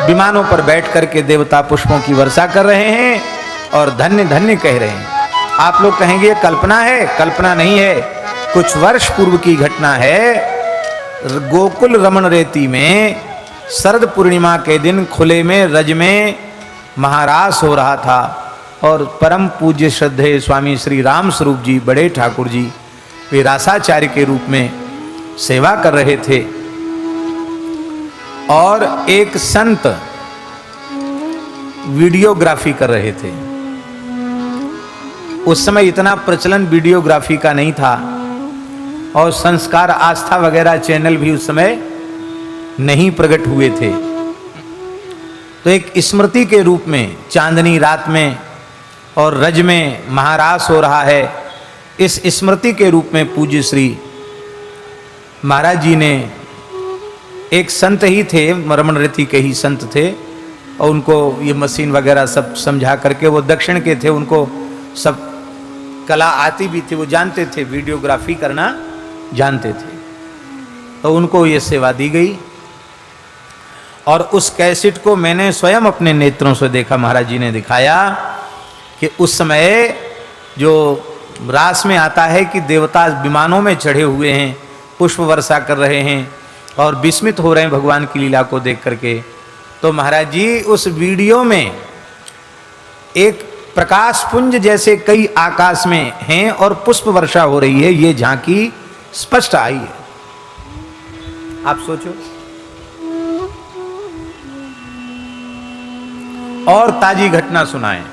विमानों पर बैठ करके देवता पुष्पों की वर्षा कर रहे हैं और धन्य धन्य कह रहे हैं। आप लोग कहेंगे कल्पना है, कल्पना नहीं है, कुछ वर्ष पूर्व की घटना है। गोकुल रमण रेती में शरद पूर्णिमा के दिन खुले में रज में महारास हो रहा था और परम पूज्य श्रद्धेय स्वामी श्री राम स्वरूप जी, बड़े ठाकुर जी, वे रासाचार्य के रूप में सेवा कर रहे थे और एक संत वीडियोग्राफी कर रहे थे। उस समय इतना प्रचलन वीडियोग्राफी का नहीं था और संस्कार आस्था वगैरह चैनल भी उस समय नहीं प्रकट हुए थे। तो एक स्मृति के रूप में चांदनी रात में और रज में महारास हो रहा है, इस स्मृति के रूप में पूज्य श्री महाराज जी ने, एक संत ही थे, रमण रेती के ही संत थे, और उनको ये मशीन वगैरह सब समझा करके, वो दक्षिण के थे, उनको सब कला आती भी थी, वो जानते थे, वीडियोग्राफी करना जानते थे, तो उनको ये सेवा दी गई। और उस कैसेट को मैंने स्वयं अपने नेत्रों से देखा, महाराज जी ने दिखाया कि उस समय जो रास में आता है कि देवता विमानों में चढ़े हुए हैं, पुष्प वर्षा कर रहे हैं और विस्मित हो रहे हैं भगवान की लीला को देख करके। तो महाराज जी उस वीडियो में एक प्रकाश पुंज जैसे कई आकाश में हैं और पुष्प वर्षा हो रही है, ये झांकी स्पष्ट आई है। आप सोचो। और ताजी घटना सुनाएं।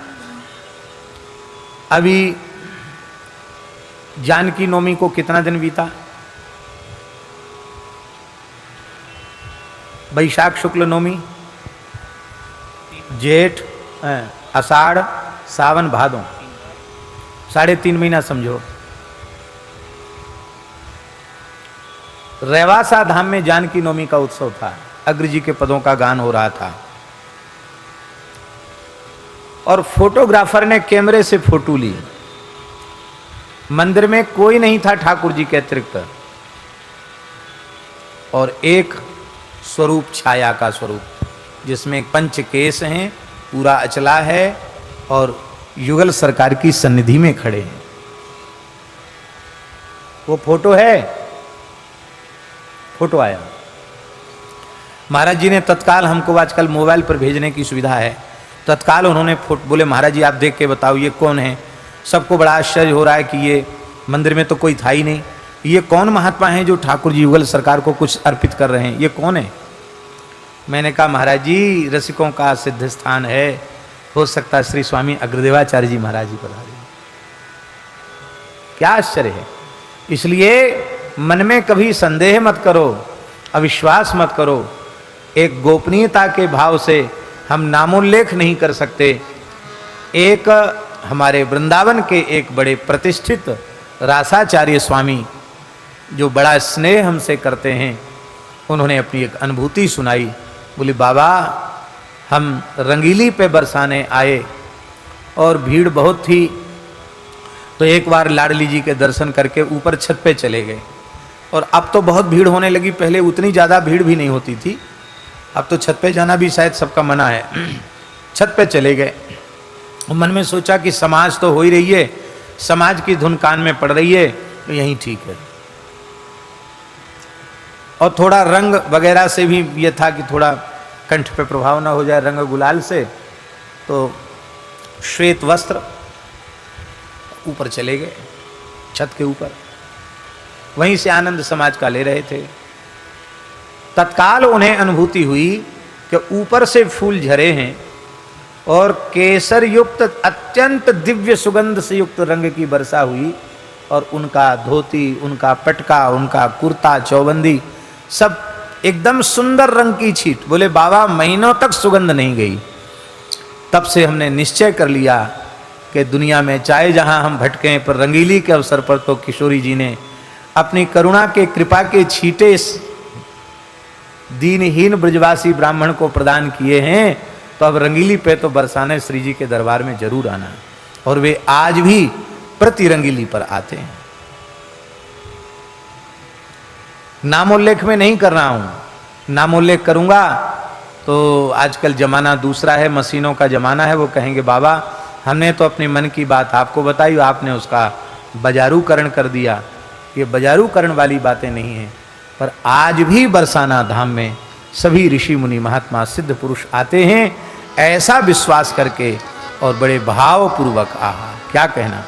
अभी जानकी नवमी को कितना दिन बीता? बैशाख शुक्ल नवमी, जेठ, आषाढ़, सावन, भादों, 3.5 महीना समझो। रेवासा धाम में जानकी नवमी का उत्सव था, अग्र जी के पदों का गान हो रहा था और फोटोग्राफर ने कैमरे से फोटो ली। मंदिर में कोई नहीं था ठाकुर जी के अतिरिक्त, और एक स्वरूप, छाया का स्वरूप, जिसमें पंच केस हैं, पूरा अचला है और युगल सरकार की सन्निधि में खड़े हैं। वो फोटो है, फोटो आया। महाराज जी ने तत्काल, हमको आजकल मोबाइल पर भेजने की सुविधा है, तत्काल उन्होंने फोटो, बोले महाराज जी आप देख के बताओ ये कौन है। सबको बड़ा आश्चर्य हो रहा है कि ये मंदिर में तो कोई था ही नहीं, ये कौन महात्मा है जो ठाकुर जी युगल सरकार को कुछ अर्पित कर रहे हैं, ये कौन है? मैंने कहा महाराज जी रसिकों का सिद्ध स्थान है, हो सकता है श्री स्वामी अग्रदेवाचार्य जी महाराज जी पधारे। क्या आश्चर्य है। इसलिए मन में कभी संदेह मत करो, अविश्वास मत करो। एक गोपनीयता के भाव से हम नामोल्लेख नहीं कर सकते। एक हमारे वृंदावन के एक बड़े प्रतिष्ठित रासाचार्य स्वामी, जो बड़ा स्नेह हमसे करते हैं, उन्होंने अपनी एक अनुभूति सुनाई। बोले बाबा हम रंगीली पे बरसाने आए और भीड़ बहुत थी, तो एक बार लाडली जी के दर्शन करके ऊपर छत पे चले गए। और अब तो बहुत भीड़ होने लगी, पहले उतनी ज़्यादा भीड़ भी नहीं होती थी, अब तो छत पे जाना भी शायद सबका मना है। छत पे चले गए, मन में सोचा कि समाज तो हो ही रही है, समाज की धुन कान में पड़ रही है, तो यहीं ठीक है। और थोड़ा रंग वगैरह से भी ये था कि थोड़ा कंठ पे प्रभाव ना हो जाए रंग गुलाल से, तो श्वेत वस्त्र, ऊपर चले गए छत के ऊपर, वहीं से आनंद समाज का ले रहे थे। तत्काल उन्हें अनुभूति हुई कि ऊपर से फूल झरे हैं और केसर युक्त अत्यंत दिव्य सुगंध से युक्त रंग की वर्षा हुई, और उनका धोती, उनका पटका, उनका कुर्ता, चौबंदी सब एकदम सुंदर रंग की छीट। बोले बाबा महीनों तक सुगंध नहीं गई। तब से हमने निश्चय कर लिया कि दुनिया में चाहे जहां हम भटके, पर रंगीली के अवसर पर तो किशोरी जी ने अपनी करुणा के, कृपा के छींटे इस दीनहीन ब्रजवासी ब्राह्मण को प्रदान किए हैं, तो अब रंगीली पे तो बरसाने श्री जी के दरबार में जरूर आना। और वे आज भी प्रति रंगीली पर आते हैं। नामोल्लेख में नहीं कर रहा हूं, नामोल्लेख करूंगा तो आजकल ज़माना दूसरा है, मशीनों का ज़माना है। वो कहेंगे बाबा हमने तो अपने मन की बात आपको बताई, आपने उसका बाजारूकरण कर दिया। ये बाजारूकरण वाली बातें नहीं हैं। पर आज भी बरसाना धाम में सभी ऋषि मुनि महात्मा सिद्ध पुरुष आते हैं ऐसा विश्वास करके और बड़े भावपूर्वक। आहा क्या कहना।